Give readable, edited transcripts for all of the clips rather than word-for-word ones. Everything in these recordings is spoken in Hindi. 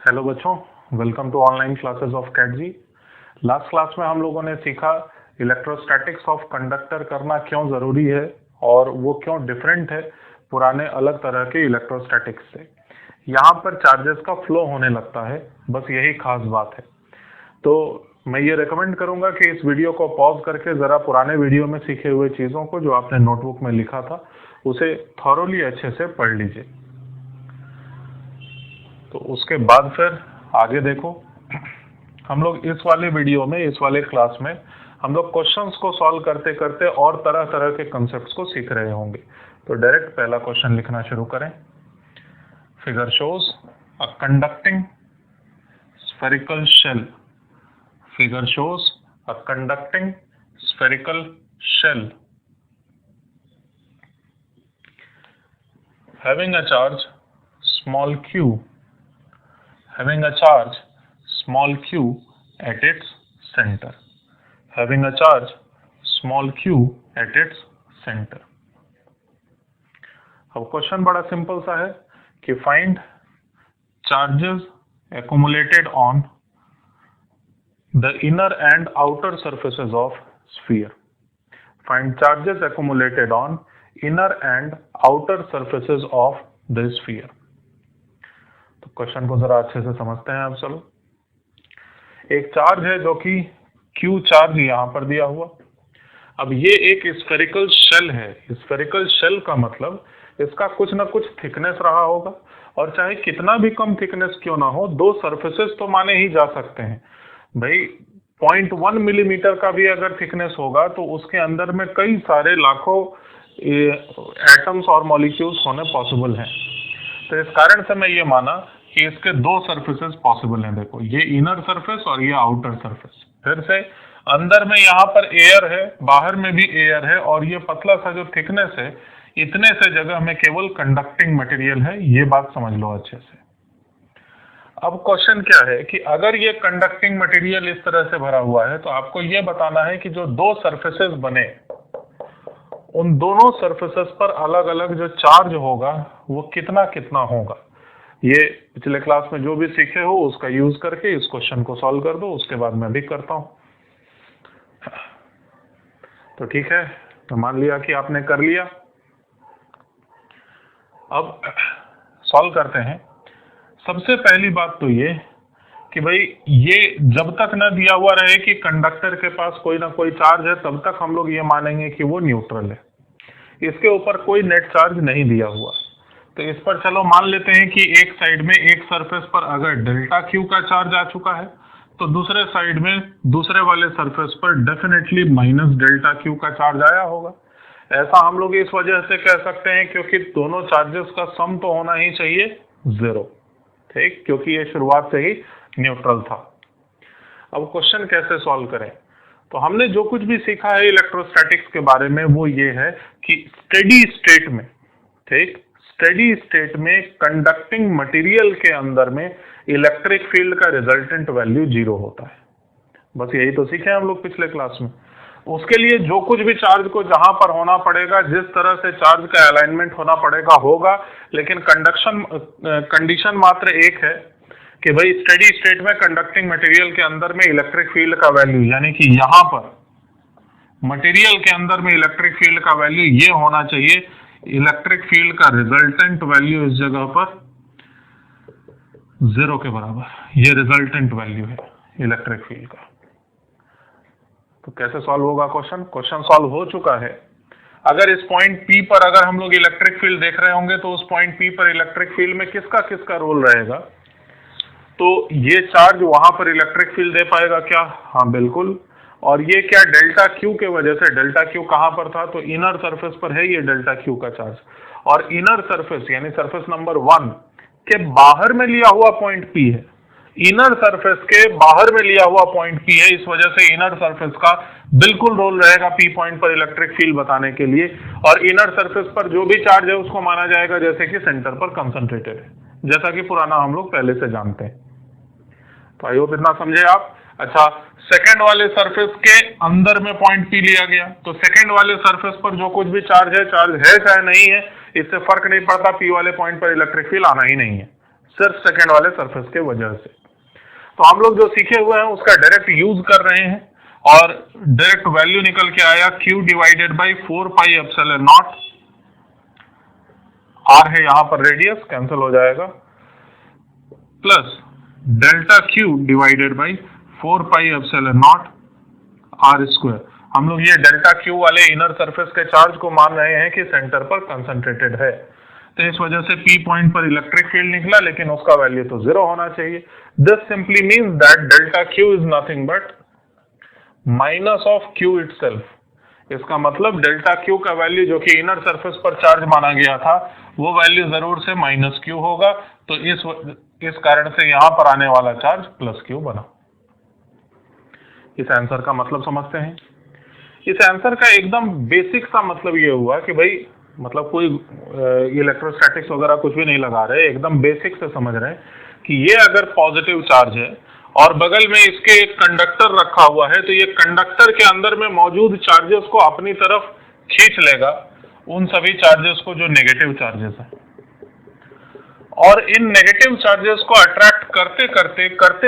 हेलो बच्चों, welcome to online classes of CAT जी। लास्ट क्लास में हम लोगों ने सीखा इलेक्ट्रोस्टैटिक्स ऑफ कंडक्टर करना क्यों ज़रूरी है और वो क्यों डिफरेंट है पुराने अलग तरह के इलेक्ट्रोस्टैटिक्स से। यहाँ पर चार्जेस का फ्लो होने लगता है, बस यही खास बात है। तो मैं ये रेकमेंड करूँगा कि इस वीडियो को पॉज करके ज़रा पुराने वीडियो में सीखे हुए चीज़ों को जो आपने नोटबुक में लिखा था उसे थॉरोली अच्छे से पढ़ लीजिए। तो उसके बाद फिर आगे देखो, हम लोग इस वाले वीडियो में, इस वाले क्लास में हम लोग क्वेश्चंस को सॉल्व करते करते और तरह तरह के कॉन्सेप्ट्स को सीख रहे होंगे। तो डायरेक्ट पहला क्वेश्चन लिखना शुरू करें। Figure shows a conducting spherical shell. Figure shows a conducting spherical shell having a charge small q having a charge small q at its center having a charge small q at its center। अब क्वेश्चन बड़ा सिंपल सा है कि find charges accumulated on the inner and outer surfaces of sphere। find charges accumulated on inner and outer surfaces of the sphere। तो क्वेश्चन को जरा अच्छे से समझते हैं आप। चलो, एक चार्ज है जो कि Q चार्ज यहाँ पर दिया हुआ। अब ये एक स्फेरिकल शेल है। स्फेरिकल शेल का मतलब इसका कुछ ना कुछ थिकनेस रहा होगा, और चाहे कितना भी कम थिकनेस क्यों ना हो, दो सरफेसेस तो माने ही जा सकते हैं भाई। 0.1 मिलीमीटर का भी अगर थिकनेस होगा तो उसके अंदर में कई सारे लाखों एटम्स और मॉलिक्यूल्स होने पॉसिबल हैं। तो इस कारण से मैं ये माना कि इसके दो सरफेसेस पॉसिबल हैं। देखो, ये इनर सरफेस और ये आउटर सरफेस। फिर से अंदर में यहाँ पर एयर है, बाहर में भी एयर है, और ये पतला सा जो थिकनेस है, इतने से जगह में केवल कंडक्टिंग मटेरियल है। ये बात समझ लो अच्छे से। अब क्वेश्चन क्या है कि अगर ये कंडक्टिंग मटेरियल इस तरह से भरा हुआ है तो आपको ये बताना है कि जो दो सरफेसेस बने, उन दोनों सरफेसेस पर अलग अलग जो चार्ज होगा वो कितना कितना होगा। ये पिछले क्लास में जो भी सीखे हो उसका यूज करके इस क्वेश्चन को सॉल्व कर दो। उसके बाद मैं भी करता हूं। तो ठीक है, तो मान लिया कि आपने कर लिया। अब सॉल्व करते हैं। सबसे पहली बात तो ये कि भाई, ये जब तक न दिया हुआ रहे कि कंडक्टर के पास कोई ना कोई चार्ज है, तब तक हम लोग ये मानेंगे कि वो न्यूट्रल है। इसके ऊपर कोई नेट चार्ज नहीं दिया हुआ, तो इस पर चलो मान लेते हैं कि एक साइड में, एक सरफेस पर अगर डेल्टा क्यू का चार्ज आ चुका है, तो दूसरे साइड में, दूसरे वाले सरफेस पर डेफिनेटली माइनस डेल्टा क्यू का चार्ज आया होगा। ऐसा हम लोग इस वजह से कह सकते हैं क्योंकि दोनों चार्जेस का सम तो होना ही चाहिए 0, ठीक, क्योंकि ये शुरुआत से ही न्यूट्रल था। अब क्वेश्चन कैसे सॉल्व करें? तो हमने जो कुछ भी सीखा है इलेक्ट्रोस्टैटिक्स के बारे में वो ये है कि स्टेडी स्टेट में, ठीक, स्टेडी स्टेट में कंडक्टिंग मटेरियल के अंदर में इलेक्ट्रिक फील्ड का रिजल्टेंट वैल्यू 0 होता है। बस यही तो सीखे हम लोग पिछले क्लास में। उसके लिए जो कुछ भी चार्ज को जहां पर होना पड़ेगा, जिस तरह से चार्ज का अलाइनमेंट होना पड़ेगा होगा, लेकिन कंडीशन मात्र एक है कि भाई स्टेडी स्टेट में कंडक्टिंग मटेरियल के अंदर में इलेक्ट्रिक फील्ड का वैल्यू, यानी कि यहां पर मटेरियल के अंदर में इलेक्ट्रिक फील्ड का वैल्यू ये होना चाहिए, इलेक्ट्रिक फील्ड का रिजल्टेंट वैल्यू इस जगह पर 0 के बराबर। ये रिजल्टेंट वैल्यू है इलेक्ट्रिक फील्ड का। तो कैसे सॉल्व होगा क्वेश्चन? क्वेश्चन सॉल्व हो चुका है। अगर इस पॉइंट P पर अगर हम लोग इलेक्ट्रिक फील्ड देख रहे होंगे तो उस पॉइंट P पर इलेक्ट्रिक फील्ड में किसका किसका रोल रहेगा? तो ये चार्ज वहां पर इलेक्ट्रिक फील्ड दे पाएगा क्या? हाँ, बिल्कुल। और ये क्या, डेल्टा क्यू के वजह से। डेल्टा क्यू कहां पर था? तो इनर सरफेस पर है ये डेल्टा क्यू का चार्ज। और इनर सरफेस यानी सरफेस नंबर 1 के बाहर में लिया हुआ पॉइंट P है। इनर सरफेस के बाहर में लिया हुआ पॉइंट P है, इस वजह से इनर सरफेस का बिल्कुल रोल रहेगा P पॉइंट पर इलेक्ट्रिक फील्ड बताने के लिए। और इनर सरफेस पर जो भी चार्ज है उसको माना जाएगा जैसे कि सेंटर पर कंसंट्रेटेड है, जैसा कि पुराना हम लोग पहले से जानते हैं। तो आई होप इतना समझे आप। अच्छा, सेकंड वाले सरफेस के अंदर में पॉइंट P लिया गया, तो सेकंड वाले सरफेस पर जो कुछ भी चार्ज है चाहे नहीं है, इससे फर्क नहीं पड़ता, P वाले पॉइंट पर इलेक्ट्रिक फील्ड आना ही नहीं है। सिर्फ सेकंड वाले सरफेस के वजह से। तो हम लोग जो सीखे हुए हैं उसका डायरेक्ट यूज कर रहे हैं और डायरेक्ट वैल्यू निकल के आया Q divided by 4 pi epsilon not, R है यहां पर रेडियस, कैंसिल हो जाएगा, plus delta Q divided by 4 pi epsilon not R square. हम लोग ये डेल्टा Q वाले इनर सरफेस के चार्ज को मान रहे हैं कि सेंटर पर कंसंट्रेटेड है, तो इस वजह से P पॉइंट पर इलेक्ट्रिक फील्ड निकला, लेकिन उसका वैल्यू तो 0 होना चाहिए। This simply means that delta Q is nothing but minus of Q itself. इसका मतलब डेल्टा Q का वैल्यू जो कि इनर सरफेस पर चार्ज माना गया था वो वैल्यू जरूर से माइनस Q होगा, तो इस कारण से यहां पर आने वाला चार्ज प्लस Q बना। इस आंसर का मतलब समझते हैं। इस आंसर का एकदम बेसिक सा मतलब ये हुआ कि भाई मतलब कोई इलेक्ट्रोस्टैटिक्स वगैरह कुछ भी नहीं लगा रहे, एकदम बेसिक से समझ रहे हैं कि ये अगर पॉजिटिव चार्ज है और बगल में इसके एक कंडक्टर रखा हुआ है, तो ये कंडक्टर के अंदर में मौजूद चार्जेस को अपनी तरफ खींच लेगा, उन सभी चार्जेस को जो नेगेटिव चार्जेस हैं, और इन नेगेटिव चार्जेस को अट्रैक्ट करते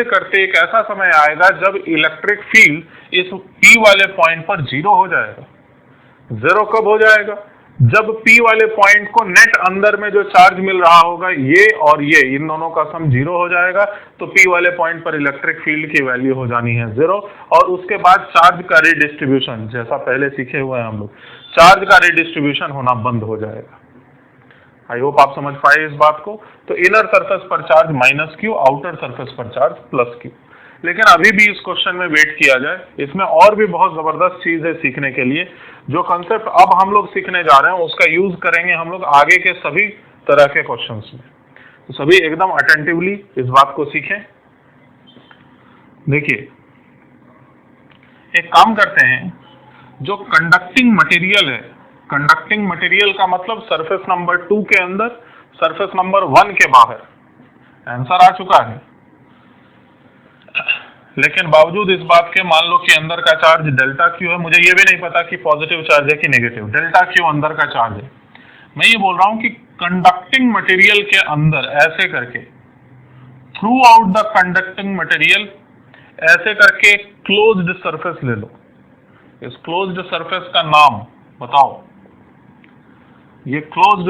करते एक ऐसा समय आएगा जब इलेक्ट्रिक फील्ड इस P वाले पॉइंट पर 0 हो जाएगा। 0 कब हो जाएगा? जब P वाले पॉइंट को नेट अंदर में जो चार्ज मिल रहा होगा ये और ये इन दोनों का सम 0 हो जाएगा, तो P वाले पॉइंट पर इलेक्ट्रिक फील्ड की वैल्यू हो जानी है 0, और उसके बाद चार्ज का रिडिस्ट्रीब्यूशन, जैसा पहले सीखे हुए हैं हम लोग, चार्ज का रिडिस्ट्रीब्यूशन होना बंद हो जाएगा। आई होप आप समझ पाए इस बात को। तो इनर सरफेस पर charge minus Q, outer surface पर चार्ज प्लस Q। लेकिन अभी भी इस क्वेश्चन में वेट किया जाए, इसमें और भी बहुत जबरदस्त चीज है सीखने के लिए। जो कंसेप्ट अब हम लोग सीखने जा रहे हैं उसका यूज करेंगे हम लोग आगे के सभी तरह के क्वेश्चंस में, तो सभी एकदम अटेंटिवली इस बात को सीखें। देखिए, एक काम करते हैं, जो कंडक्टिंग मटेरियल है, कंडक्टिंग मटेरियल का मतलब सरफेस नंबर 2 के अंदर, सरफेस नंबर 1 के बाहर। आंसर आ चुका है, लेकिन बावजूद इस बात के मान लो कि अंदर का चार्ज डेल्टा Q है, मुझे ये भी नहीं पता कि पॉजिटिव चार्ज है कि नेगेटिव, डेल्टा Q अंदर का चार्ज है। मैं ये बोल रहा हूं कि कंडक्टिंग मटेरियल के अंदर ऐसे करके, through out the conducting material ऐसे करके क्लोज्ड सरफेस ले लो। इस क्लोज्ड सरफेस का नाम बताओ। ये क्लोज्ड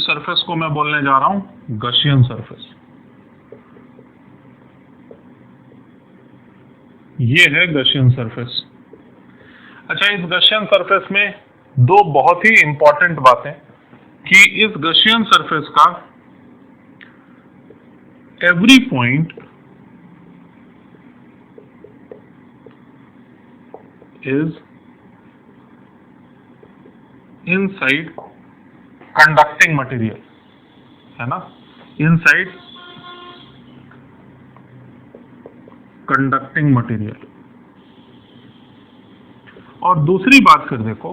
सरफेस को मैं बोलने जा रहा हूं गॉसियन सरफेस। ये है गॉसियन सरफेस। अच्छा, इस गॉसियन सरफेस में दो बहुत ही इंपॉर्टेंट बातें कि इस गॉसियन सरफेस का every point is inside conducting material, है ना, इनसाइड कंडक्टिंग मटेरियल। और दूसरी बात फिर देखो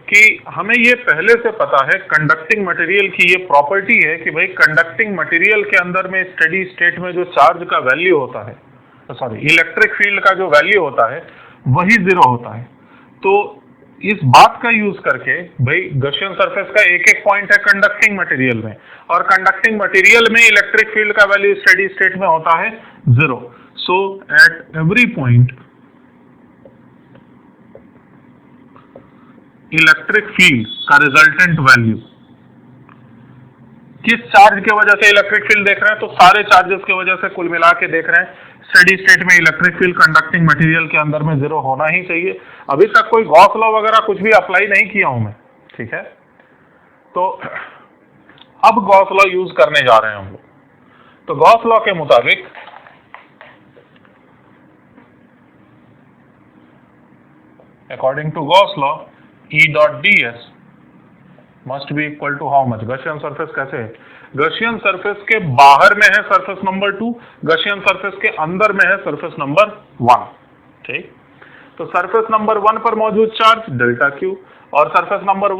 कि हमें ये पहले से पता है कंडक्टिंग मटेरियल की ये प्रॉपर्टी है कि भाई कंडक्टिंग मटेरियल के अंदर में स्टेडी स्टेट में जो चार्ज का वैल्यू होता है, सॉरी इलेक्ट्रिक फील्ड का जो वैल्यू होता है वही 0 होता है। तो इस बात का यूज करके भाई गॉसियन सरफेस का एक एक pॉइंट है कंडक्टिंग मटेरियल में, और कंडक्टिंग मटेरियल में इलेक्ट्रिक फील्ड का वैल्यू स्टेडी स्टेट में होता है 0। So at every point electric field का रिजल्टेंट वैल्यू, किस चार्ज के वजह से इलेक्ट्रिक फील्ड देख रहे हैं, तो सारे चार्जेस की वजह से कुल मिला के देख रहे हैं, स्टेडी स्टेट में इलेक्ट्रिक फील्ड कंडक्टिंग मटेरियल के अंदर में 0 होना ही चाहिए। अभी तक कोई गॉस लॉ वगैरह कुछ भी अप्लाई नहीं किया हूं मैं, ठीक है। तो अब गॉस लॉ यूज करने जा रहे हैं हम लोग। तो गॉस लॉ के मुताबिक according to Gauss law, E dot ds must be equal to how much? Gaussian surface कैसे है? गॉसियन सरफेस के बाहर में है सरफेस नंबर 2, गॉसियन सरफेस के अंदर में है सरफेस नंबर 1, ठीक। तो सरफेस नंबर 1 पर मौजूद चार्ज डेल्टा Q, और सरफेस नंबर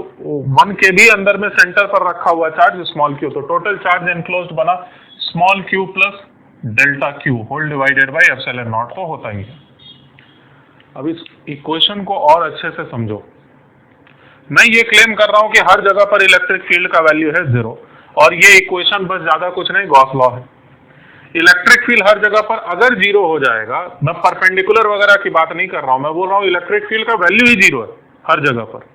1 के भी अंदर में सेंटर पर रखा हुआ चार्ज स्मॉल q, तो टोटल चार्ज एनक्लोज्ड बना small q plus delta Q whole divided by epsilon naught, तो होता ही है। अब इस इक्वेशन को और अच्छे से समझो। मैं ये क्लेम कर रहा हूं कि हर जगह पर इलेक्ट्रिक फील्ड का वैल्यू है 0, और ये इक्वेशन बस ज्यादा कुछ नहीं, गॉस लॉ है। इलेक्ट्रिक फील्ड हर जगह पर अगर जीरो हो जाएगा, मैं परपेंडिकुलर वगैरह की बात नहीं कर रहा हूं, मैं बोल रहा हूं इलेक्ट्रिक फील्ड का वैल्यू ही जीरो है हर जगह पर।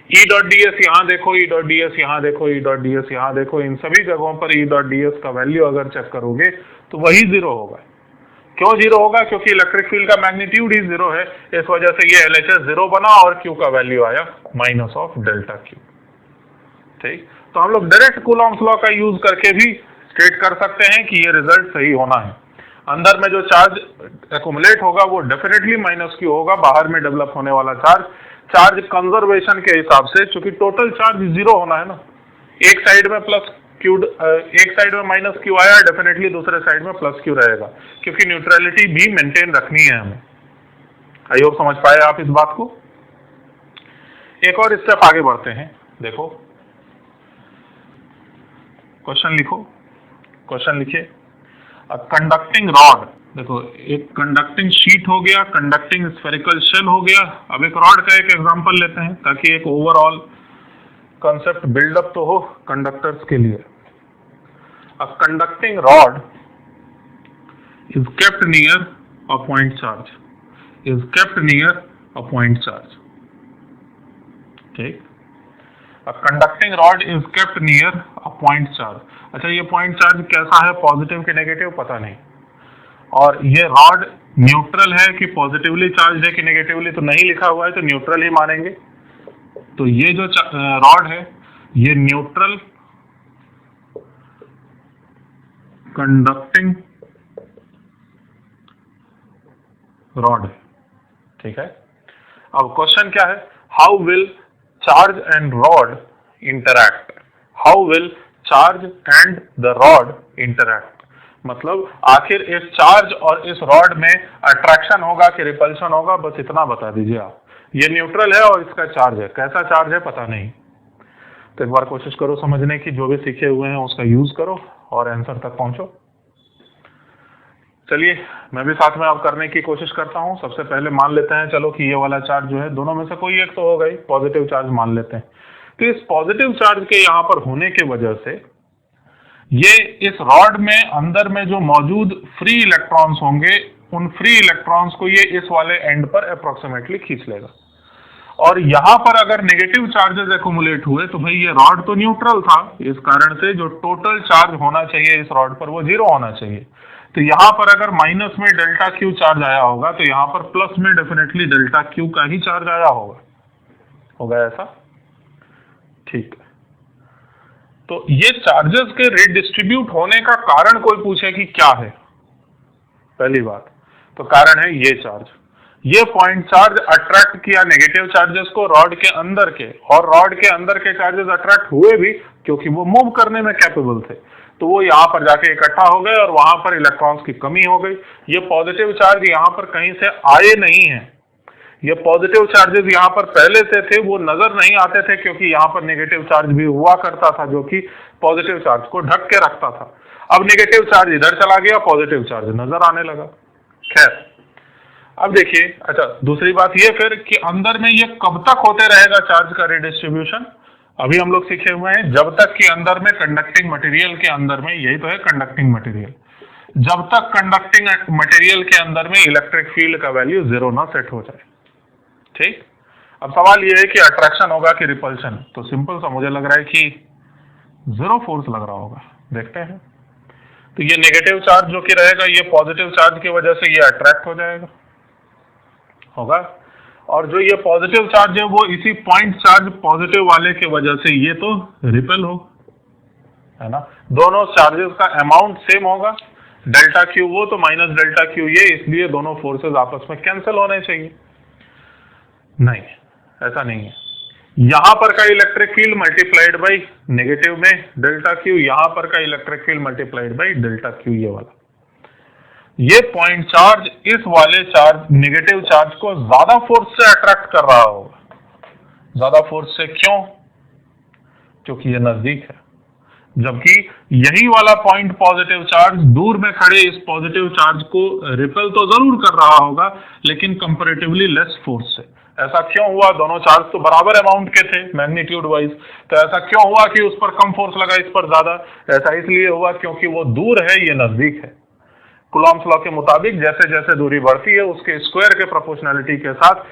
ई डॉट डी एस यहाँ देखो, ई डॉट डी एस यहाँ देखो, ई डॉट डी एस यहाँ देखो, इन सभी जगहों पर ई डॉट डी एस का वैल्यू अगर चेक करोगे तो वही जीरो होगा। क्यों जीरो होगा? क्योंकि इलेक्ट्रिक फील्ड का मैग्नीट्यूड ही जीरो है, इस वजह से ये एलएचएस जीरो बना और क्यू का वैल्यू आया माइनस ऑफ डेल्टा क्यू। ठीक, तो हम लोग डायरेक्ट कूलॉम्स लॉ का यूज करके भी स्टेट कर सकते हैं कि ये रिजल्ट सही होना है। अंदर में जो चार्ज एक्युमुलेट होगा वो डेफिनेटली माइनस क्यू होगा, बाहर में डेवलप होने वाला चार्ज कंजर्वेशन के हिसाब से, चूंकि टोटल चार्ज जीरो होना है ना, एक साइड में प्लस क्यू, एक साइड में माइनस क्यू आया, डेफिनेटली दूसरे साइड में प्लस क्यू रहेगा, क्योंकि न्यूट्रलिटी भी मेंटेन रखनी है हमें। आई होप समझ पाए आप इस बात को। एक और स्टेप आगे बढ़ते हैं। देखो क्वेश्चन लिखो, क्वेश्चन लिखिए। कंडक्टिंग रॉड, देखो एक कंडक्टिंग शीट हो गया, कंडक्टिंग स्फेरिकल शेल हो गया। अब एक रॉड का एक एग्जांपल लेते हैं ताकि एक ओवरऑल कंसेप्ट बिल्डअप तो हो कंडक्टर्स के लिए। A conducting rod is kept near a point charge, is kept near a point charge. ठीक, a conducting rod is kept near a point charge. अच्छा, ये पॉइंट चार्ज कैसा है, पॉजिटिव कि नेगेटिव पता नहीं, और ये रॉड न्यूट्रल है कि पॉजिटिवली चार्ज है कि नेगेटिवली, तो नहीं लिखा हुआ है तो न्यूट्रल ही मानेंगे। तो ये जो रॉड है ये न्यूट्रल कंडक्टिंग रॉड है। ठीक है, अब क्वेश्चन क्या है, how will charge and rod interact, how will charge and the rod interact. मतलब आखिर इस चार्ज और इस रॉड में अट्रैक्शन होगा कि रिपल्शन होगा, बस इतना बता दीजिए आप। ये न्यूट्रल है और इसका चार्ज है, कैसा चार्ज है पता नहीं। तो एक बार कोशिश करो समझने की, जो भी सीखे हुए हैं उसका यूज करो और आंसर तक पहुंचो। चलिए मैं भी साथ में अब करने की कोशिश करता हूं। सबसे पहले मान लेते हैं चलो कि ये वाला चार्ज जो है, दोनों में से कोई एक तो होगा ही, पॉजिटिव चार्ज मान लेते हैं। तो इस पॉजिटिव चार्ज के यहाँ पर होने के वजह से ये इस रॉड में अंदर में जो मौजूद फ्री इलेक्ट्रॉन्स होंगे, उन फ्री इलेक्ट्रॉन्स को ये इस वाले एंड पर अप्रोक्सीमेटली खींच लेगा। और यहाँ पर अगर नेगेटिव चार्जेस एक्युमुलेट हुए तो भाई ये रॉड तो न्यूट्रल था, इस कारण से जो टोटल चार्ज होना चाहिए इस रॉड पर वो जीरो होना चाहिए। तो यहाँ पर अगर माइनस में डेल्टा क्यू चार्ज आया होगा तो यहाँ पर प्लस में डेफिनेटली डेल्टा क्यू का ही चार्ज आया होगा ऐसा। ठीक है, तो ये चार्जेस के रिडिस्ट्रीब्यूट होने का कारण कोई पूछे कि क्या है, पहली बात तो कारण है ये चार्ज, ये पॉइंट चार्ज अट्रैक्ट किया नेगेटिव चार्जेस को रॉड के अंदर के, और रॉड के अंदर के चार्जेस अट्रैक्ट हुए भी क्योंकि वो मूव करने में कैपेबल थे, तो वो यहाँ पर जाके इकट्ठा हो गए और वहां पर इलेक्ट्रॉन्स की कमी हो गई। ये पॉजिटिव चार्ज यहाँ पर कहीं से आए नहीं है, ये पॉजिटिव चार्जेस यहाँ पर पहले से थे, वो नजर नहीं आते थे क्योंकि यहाँ पर नेगेटिव चार्ज भी हुआ करता था जो कि पॉजिटिव चार्ज को ढक के रखता था। अब नेगेटिव चार्ज इधर चला गया, पॉजिटिव चार्ज नजर आने लगा। खैर अब देखिए, अच्छा दूसरी बात ये फिर कि अंदर में ये कब तक होते रहेगा चार्ज का रिडिस्ट्रीब्यूशन, अभी हम लोग सीखे हुए हैं जब तक कि अंदर में कंडक्टिंग मटेरियल के अंदर में, यही तो है कंडक्टिंग मटेरियल, जब तक कंडक्टिंग मटेरियल के अंदर में इलेक्ट्रिक फील्ड का वैल्यू जीरो ना सेट हो जाए। ठीक, अब सवाल ये है कि अट्रैक्शन होगा कि रिपल्शन, तो सिंपल सा मुझे लग रहा है कि जीरो फोर्स लग रहा होगा, देखते हैं। तो ये नेगेटिव चार्ज जो कि रहेगा ये पॉजिटिव चार्ज की वजह से ये अट्रैक्ट हो जाएगा होगा, और जो ये पॉजिटिव चार्ज है वो इसी पॉइंट चार्ज पॉजिटिव वाले के वजह से ये तो रिपेल होगा, है ना। दोनों चार्जेस का अमाउंट सेम होगा, डेल्टा क्यू वो तो माइनस डेल्टा क्यू ये, इसलिए दोनों फोर्सेस आपस में कैंसिल होने चाहिए। नहीं, ऐसा नहीं है। यहां पर का electric field multiplied by negative में डेल्टा क्यू, यहां पर का electric field multiplied by delta Q, ये वाला। ये पॉइंट चार्ज इस वाले चार्ज नेगेटिव चार्ज को ज्यादा फोर्स से अट्रैक्ट कर रहा होगा। ज्यादा फोर्स से क्यों? क्योंकि ये नजदीक है। जबकि यही वाला पॉइंट पॉजिटिव चार्ज दूर में खड़े इस पॉजिटिव चार्ज को रिपेल तो जरूर कर रहा होगा, लेकिन कंपैरेटिवली लेस फोर्स से। ऐसा क्यों हुआ? दोनों चार्ज तो बराबर अमाउंट के थे मैग्नीट्यूड वाइज, तो ऐसा क्यों हुआ कि उस पर कम फोर्स लगा, इस पर ज्यादा? ऐसा इसलिए हुआ क्योंकि वो दूर है, ये नजदीक है। कूलॉम्स लॉ के मुताबिक जैसे जैसे दूरी बढ़ती है उसके स्क्वायर के प्रोपोर्शनलिटी के साथ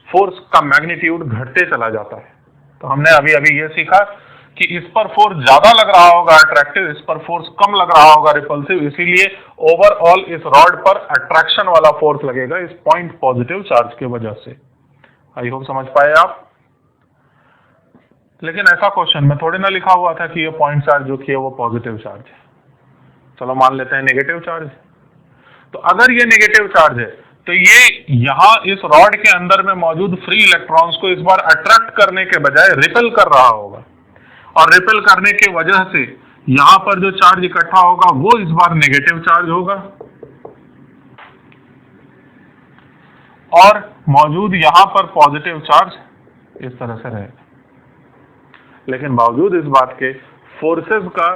फोर्स का मैग्नीट्यूड घटते चला जाता है। तो हमने अभी अभी ये सीखा कि इस पर फोर्स ज्यादा लग रहा होगा अट्रैक्टिव, इस पर फोर्स कम लग रहा होगा रिपल्सिव, इसीलिए ओवरऑल इस रॉड पर अट्रैक्शन वाला फोर्स लगेगा इस पॉइंट पॉजिटिव चार्ज की वजह से। आई होप समझ पाए आप। लेकिन ऐसा क्वेश्चन में थोड़ी ना लिखा हुआ था कि ये पॉइंट चार्ज जो कि है वो पॉजिटिव चार्ज है। चलो मान लेते हैं नेगेटिव चार्ज। तो अगर ये नेगेटिव चार्ज है तो ये यहां इस रॉड के अंदर में मौजूद फ्री इलेक्ट्रॉन्स को इस बार अट्रैक्ट करने के बजाय रिपेल कर रहा होगा, और रिपेल करने की वजह से यहां पर जो चार्ज इकट्ठा होगा वो इस बार नेगेटिव चार्ज होगा, और मौजूद यहां पर पॉजिटिव चार्ज इस तरह से रहेगा। लेकिन बावजूद इस बात के फोर्सेस का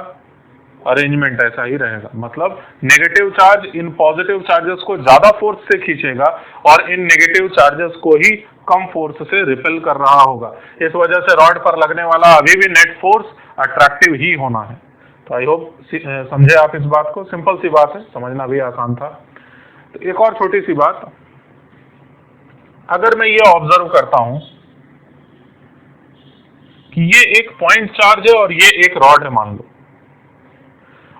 अरेंजमेंट ऐसा ही रहेगा, मतलब negative charge in positive charges को ज्यादा फोर्स से खींचेगा और इन नेगेटिव चार्जेस को ही कम फोर्स से रिपेल कर रहा होगा। इस वजह से रॉड पर लगने वाला अभी भी नेट फोर्स अट्रैक्टिव ही होना है। तो आई होप समझे आप इस बात को। सिंपल सी बात है, समझना भी आसान था। तो एक और छोटी सी बात, अगर मैं ये ऑब्जर्व करता हूं कि ये एक पॉइंट चार्ज है और ये एक रॉड है मान लो,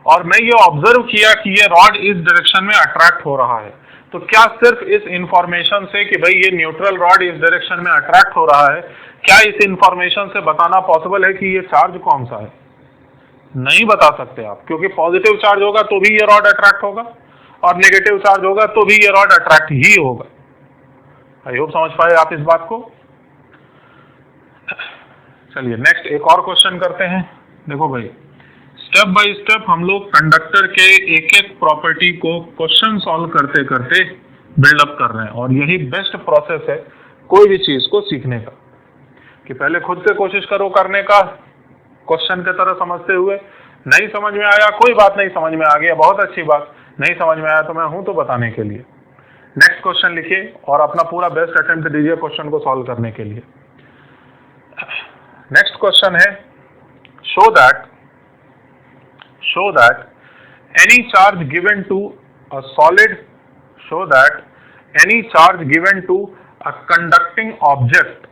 और मैं ये ऑब्जर्व किया कि ये रॉड इस डायरेक्शन में अट्रैक्ट हो रहा है, तो क्या सिर्फ इस इंफॉर्मेशन से कि भाई ये न्यूट्रल रॉड इस डायरेक्शन में अट्रैक्ट हो रहा है, क्या इस इंफॉर्मेशन से बताना पॉसिबल है कि ये चार्ज कौन सा है? नहीं बता सकते आप, क्योंकि पॉजिटिव चार्ज होगा तो भी ये रॉड अट्रैक्ट होगा और नेगेटिव चार्ज होगा तो भी ये रॉड अट्रैक्ट ही होगा। आई होप समझ पाए आप इस बात को। चलिए नेक्स्ट एक और क्वेश्चन करते हैं। देखो भाई, स्टेप बाय स्टेप हम लोग कंडक्टर के एक एक प्रॉपर्टी को क्वेश्चन सॉल्व करते करते बिल्डअप कर रहे हैं, और यही बेस्ट प्रोसेस है कोई भी चीज को सीखने का, कि पहले खुद से कोशिश करो करने का क्वेश्चन की तरह समझते हुए। नहीं समझ में आया कोई बात नहीं, समझ में आ गया बहुत अच्छी बात, नहीं समझ में आया तो मैं हूं तो बताने के लिए। नेक्स्ट क्वेश्चन लिखिए और अपना पूरा बेस्ट अटेम्प्ट दीजिए क्वेश्चन को सॉल्व करने के लिए। नेक्स्ट क्वेश्चन है, show that any charge given to a solid show that any charge given to a conducting object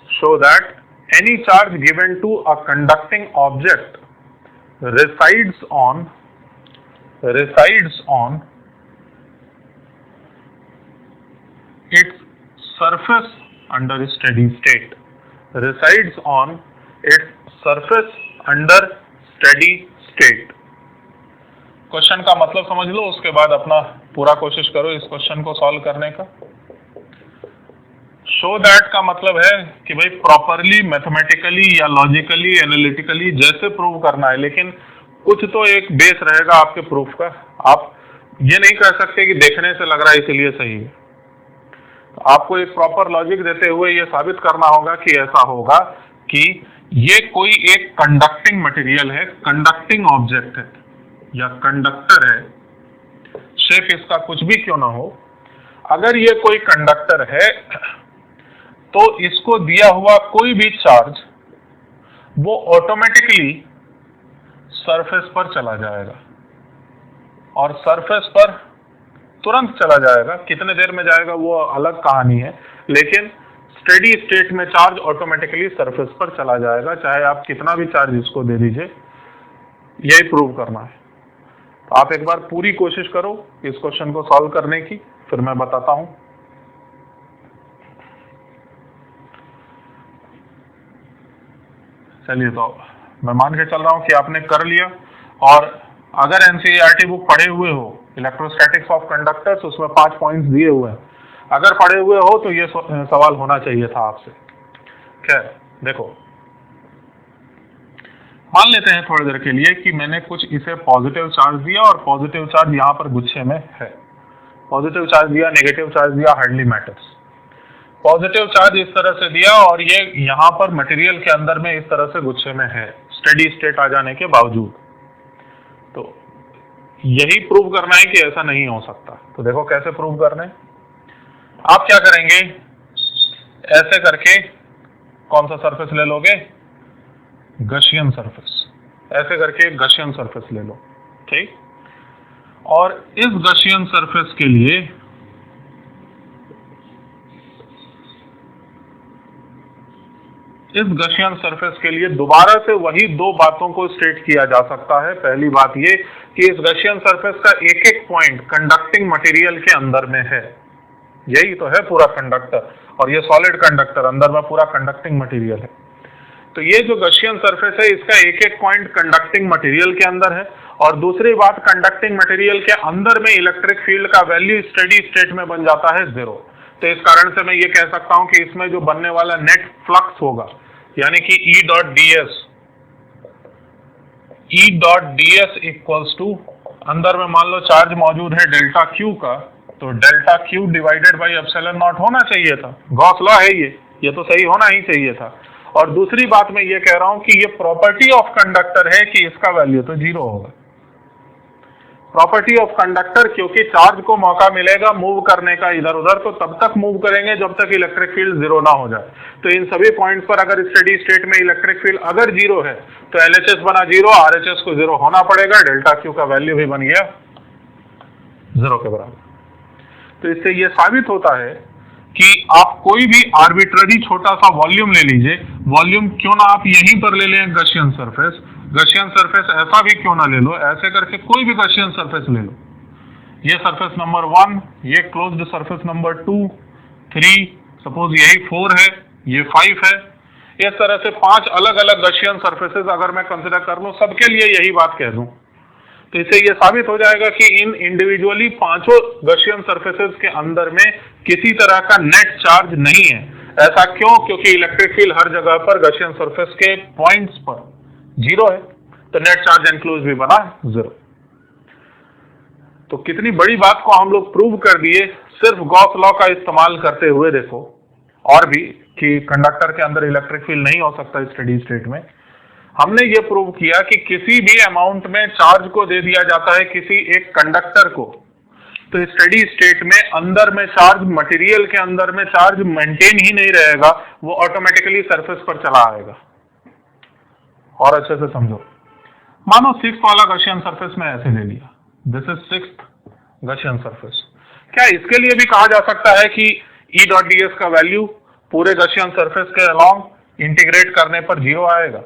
show that any charge given to a conducting object resides on its surface under steady state, resides on its surface under steady state। Question का मतलब समझ लो, उसके बाद अपना पूरा कोशिश करो इस क्वेश्चन को सॉल्व करने का। शो दैट का मतलब है कि भाई प्रॉपरली मैथमेटिकली या लॉजिकली एनालिटिकली जैसे प्रूव करना है, लेकिन कुछ तो एक बेस रहेगा आपके प्रूफ का। आप ये नहीं कह सकते कि देखने से लग रहा है इसलिए सही है। तो आपको एक प्रॉपर लॉजिक देते हुए ये साबित करना होगा कि ऐसा होगा कि ये कोई एक कंडक्टिंग मटेरियल है, कंडक्टिंग ऑब्जेक्ट है या कंडक्टर है, शेप इसका कुछ भी क्यों ना हो। अगर ये कोई कंडक्टर है तो इसको दिया हुआ कोई भी चार्ज वो ऑटोमेटिकली सरफेस पर चला जाएगा, और सरफेस पर तुरंत चला जाएगा। कितने देर में जाएगा वो अलग कहानी है, लेकिन स्टेडी स्टेट में चार्ज ऑटोमेटिकली सरफेस पर चला जाएगा, चाहे आप कितना भी चार्ज इसको दे दीजिए। यही प्रूव करना है। तो आप एक बार पूरी कोशिश करो इस क्वेश्चन को सॉल्व करने की, फिर मैं बताता हूं। चलिए, तो मैं मान के चल रहा हूं कि आपने कर लिया, और अगर एनसीईआरटी बुक पढ़े हुए हो इलेक्ट्रोस्टैटिक्स ऑफ कंडक्टर्स, उसमें 5 पॉइंट्स दिए हुए हैं, अगर पढ़े हुए हो तो ये सवाल होना चाहिए था आपसे। खैर देखो, मान लेते हैं थोड़ी देर के लिए कि मैंने कुछ इसे पॉजिटिव चार्ज दिया और पॉजिटिव चार्ज यहाँ पर गुच्छे में है। पॉजिटिव चार्ज दिया, नेगेटिव चार्ज दिया, हार्डली मैटर्स। पॉजिटिव चार्ज इस तरह से दिया और ये यहाँ पर मटेरियल के अंदर में इस तरह से गुच्छे में है स्टेडी स्टेट आ जाने के बावजूद। तो यही प्रूव करना है कि ऐसा नहीं हो सकता। तो देखो कैसे प्रूव करना है। आप क्या करेंगे, ऐसे करके कौन सा सरफेस ले लोगे, गशियन सरफेस, ऐसे करके गशियन सरफेस ले लो, ठीक। और इस गशियन सरफेस के लिए दोबारा से वही दो बातों को स्टेट किया जा सकता है। पहली बात ये कि इस गशियन सरफेस का एक एक पॉइंट कंडक्टिंग मटेरियल के अंदर में है। यही तो है पूरा कंडक्टर, और ये सॉलिड कंडक्टर अंदर में पूरा कंडक्टिंग मटेरियल है। तो ये जो गशियन सरफेस है इसका एक एक पॉइंट कंडक्टिंग मटेरियल के अंदर है। और दूसरी बात, कंडक्टिंग मटेरियल के अंदर में इलेक्ट्रिक फील्ड का वैल्यू स्टेडी स्टेट में बन जाता है 0। तो इस कारण से मैं ये कह सकता हूं कि इसमें जो बनने वाला नेट फ्लक्स होगा, यानी कि E dot ds equals to, अंदर में मान लो चार्ज मौजूद है डेल्टा Q का, तो delta Q divided by epsilon not होना चाहिए था। गॉस लॉ है ये तो सही होना ही चाहिए था। और दूसरी बात मैं ये कह रहा हूं कि ये प्रॉपर्टी ऑफ कंडक्टर है कि इसका वैल्यू तो 0 होगा। प्रॉपर्टी ऑफ कंडक्टर, क्योंकि चार्ज को मौका मिलेगा मूव करने का इधर उधर, तो तब तक मूव करेंगे जब तक इलेक्ट्रिक फील्ड 0 ना हो जाए। तो इन सभी पॉइंट्स पर अगर स्टेडी स्टेट में इलेक्ट्रिक फील्ड अगर 0 है तो LHS बना 0, RHS को 0 होना पड़ेगा, डेल्टा Q का वैल्यू भी बन गया 0 के बराबर। तो इससे यह साबित होता है कि आप कोई भी आर्बिट्ररी छोटा सा वॉल्यूम ले लीजिए, वॉल्यूम क्यों ना आप यहीं पर ले लें गशियन सरफेस, गशियन सरफेस ऐसा भी क्यों ना ले लो, ऐसे करके कोई भी गशियन सरफेस ले लो। ये सरफेस नंबर 1, ये क्लोज्ड सरफेस नंबर 2, 3, सपोज यही 4 है, ये 5 है। इस तरह से 5 अलग अलग गशियन सरफेसेस अगर मैं कंसिडर कर लूं, सबके लिए यही बात कह दूं, तो इससे यह साबित हो जाएगा कि इन इंडिविजुअली पांचों गशियन सरफेसेस के अंदर में किसी तरह का नेट चार्ज नहीं है। ऐसा क्यों? क्योंकि इलेक्ट्रिक फील्ड हर जगह पर गशियन सरफेस के पॉइंट्स पर 0 है, तो नेट चार्ज एनक्लोज भी बना 0। तो कितनी बड़ी बात को हम लोग प्रूव कर दिए सिर्फ गॉस लॉ का इस्तेमाल करते हुए। देखो और भी कि कंडक्टर के अंदर इलेक्ट्रिक फील्ड नहीं हो सकता स्टेडी स्टेट में। हमने ये प्रूव किया कि किसी भी अमाउंट में चार्ज को दे दिया जाता है किसी एक कंडक्टर को, तो स्टेडी स्टेट में अंदर में चार्ज, मटेरियल के अंदर में चार्ज मेंटेन ही नहीं रहेगा, वो ऑटोमेटिकली सरफेस पर चला आएगा। और अच्छे से समझो, मानो 6th वाला गशियन सरफेस में ऐसे ले लिया, दिस इज 6th गशियन सरफेस। क्या इसके लिए भी कहा जा सकता है कि E डॉट ds का वैल्यू पूरे गशियन सरफेस के अलोंग इंटीग्रेट करने पर 0 आएगा?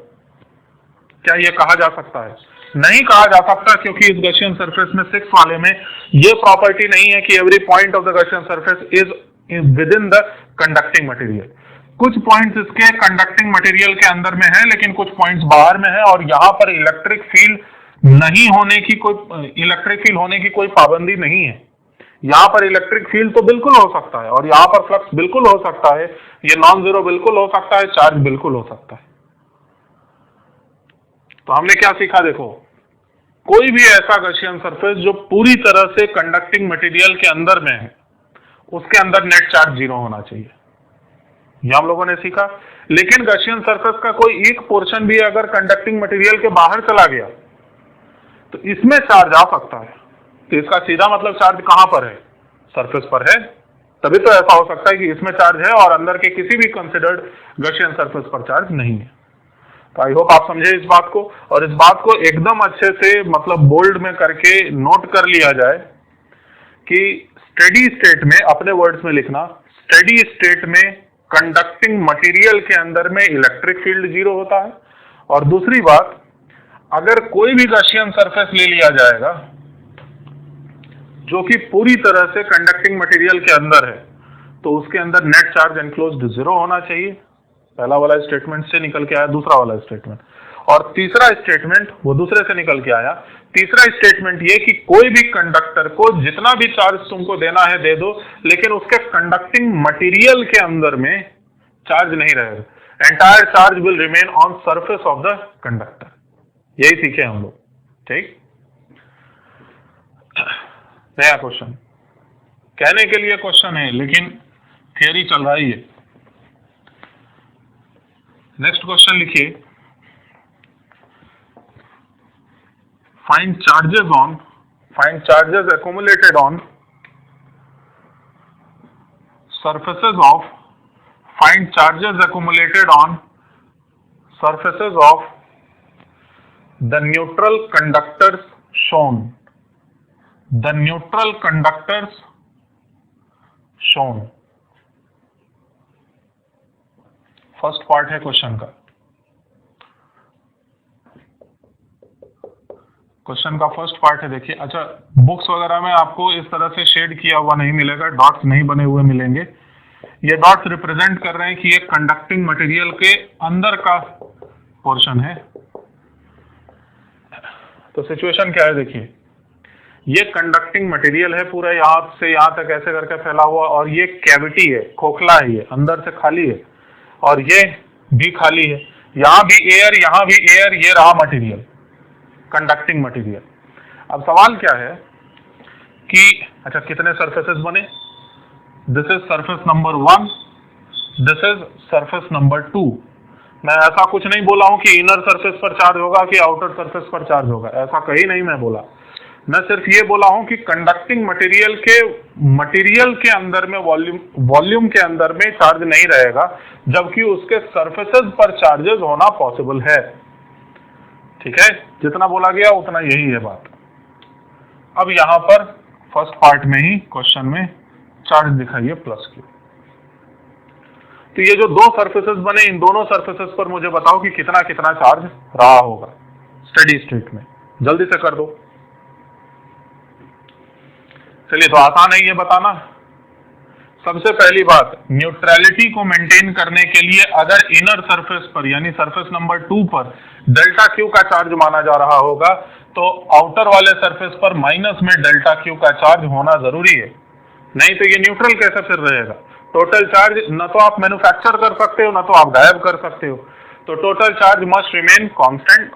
क्या यह कहा जा सकता है? नहीं कहा जा सकता, क्योंकि इस गशियन सरफेस में 6 वाले में यह प्रॉपर्टी नहीं है कि every point of the Gaussian surface is within the conducting material. कुछ पॉइंट्स इसके कंडक्टिंग मटेरियल के अंदर में है, लेकिन कुछ पॉइंट्स बाहर में है, और यहां पर इलेक्ट्रिक फील्ड होने की कोई पाबंदी नहीं है। यहां पर इलेक्ट्रिक फील्ड तो बिल्कुल हो सकता है, और यहां पर फ्लक्स बिल्कुल हो सकता है, ये नॉन जीरो बिल्कुल हो सकता है, चार्ज बिल्कुल हो सकता है। तो हमने क्या सीखा? देखो, कोई भी ऐसा गशियन सरफेस जो पूरी तरह से कंडक्टिंग मटेरियल के अंदर में है, उसके अंदर नेट चार्ज 0 होना चाहिए, यह हम लोगों ने सीखा। लेकिन गशियन सरफेस का कोई एक पोर्शन भी अगर कंडक्टिंग मटेरियल के बाहर चला गया तो इसमें चार्ज आ सकता है। तो इसका सीधा मतलब चार्ज कहां पर है? सरफेस पर है। तभी तो ऐसा हो सकता है कि इसमें चार्ज है और अंदर के किसी भी कंसिडर्ड गशियन सरफेस पर चार्ज नहीं है। तो आई होप आप समझे इस बात को, और इस बात को एकदम अच्छे से मतलब बोल्ड में करके नोट कर लिया जाए कि स्टेडी स्टेट में, अपने वर्ड्स में लिखना, स्टेडी स्टेट में कंडक्टिंग मटेरियल के अंदर में इलेक्ट्रिक फील्ड 0 होता है। और दूसरी बात, अगर कोई भी गशियन सरफेस ले लिया जाएगा जो कि पूरी तरह से कंडक्टिंग मटेरियल के अंदर है, तो उसके अंदर नेट चार्ज एनक्लोज्ड 0 होना चाहिए। पहला वाला स्टेटमेंट से निकल के आया दूसरा वाला स्टेटमेंट, और तीसरा स्टेटमेंट वो दूसरे से निकल के आया। तीसरा स्टेटमेंट ये कि कोई भी कंडक्टर को जितना भी चार्ज तुमको देना है दे दो, लेकिन उसके कंडक्टिंग मटेरियल के अंदर में चार्ज नहीं रहेगा, entire charge will remain on surface of the conductor. यही सीखे हम लोग, ठीक। नया क्वेश्चन, कहने के लिए क्वेश्चन है लेकिन थियरी चल रहा है ये। नेक्स्ट क्वेश्चन लिखिए, find charges accumulated on surfaces of the neutral conductors shown. First part है क्वेश्चन का। क्वेश्चन का फर्स्ट पार्ट है, देखिए। अच्छा, बुक्स वगैरह में आपको इस तरह से शेड किया हुआ नहीं मिलेगा, डॉट्स नहीं बने हुए मिलेंगे। ये डॉट्स रिप्रेजेंट कर रहे हैं कि ये कंडक्टिंग मटेरियल के अंदर का पोर्शन है। तो सिचुएशन क्या है, देखिए, ये कंडक्टिंग मटेरियल है पूरा, यहां से यहां तक ऐसे करके फैला हुआ, और ये कैविटी है, खोखला है, ये अंदर से खाली है, और ये भी खाली है। यहां भी एयर, यहां भी एयर, ये रहा मटेरियल, कंडक्टिंग मटेरियल। अब सवाल क्या है कि अच्छा कितने सरफेसेस बने, this is surface number 1, this is surface number 2। मैं ऐसा कुछ नहीं बोला हूं कि इनर सरफेस पर चार्ज होगा कि आउटर सरफेस पर चार्ज होगा, ऐसा कहीं नहीं मैं बोला। मैं सिर्फ ये बोला हूं कि कंडक्टिंग मटेरियल के अंदर में वॉल्यूम के अंदर में चार्ज नहीं रहेगा, जबकि उसके सरफेसेस पर चार्जेस होना पॉसिबल है। ठीक है, जितना बोला गया उतना यही है बात। अब यहां पर फर्स्ट पार्ट में ही क्वेश्चन में चार्ज दिखाइए +Q। तो ये जो दो सरफेसेस बने, इन दोनों सरफेसेस पर मुझे बताओ कि कितना कितना चार्ज रहा होगा स्टेडी स्टेट में, जल्दी से कर दो। चलिए, तो आसान है ये बताना। सबसे पहली बात, न्यूट्रलिटी को मेंटेन करने के लिए अगर इनर सरफेस पर यानी सरफेस नंबर 2 पर ΔQ का चार्ज माना जा रहा होगा, तो आउटर वाले सरफेस पर माइनस में ΔQ का चार्ज होना जरूरी है, नहीं तो ये न्यूट्रल कैसे फिर रहेगा। टोटल चार्ज न तो आप मैन्युफैक्चर कर सकते हो, न तो आप गायब कर सकते हो। तो total charge must remain constant,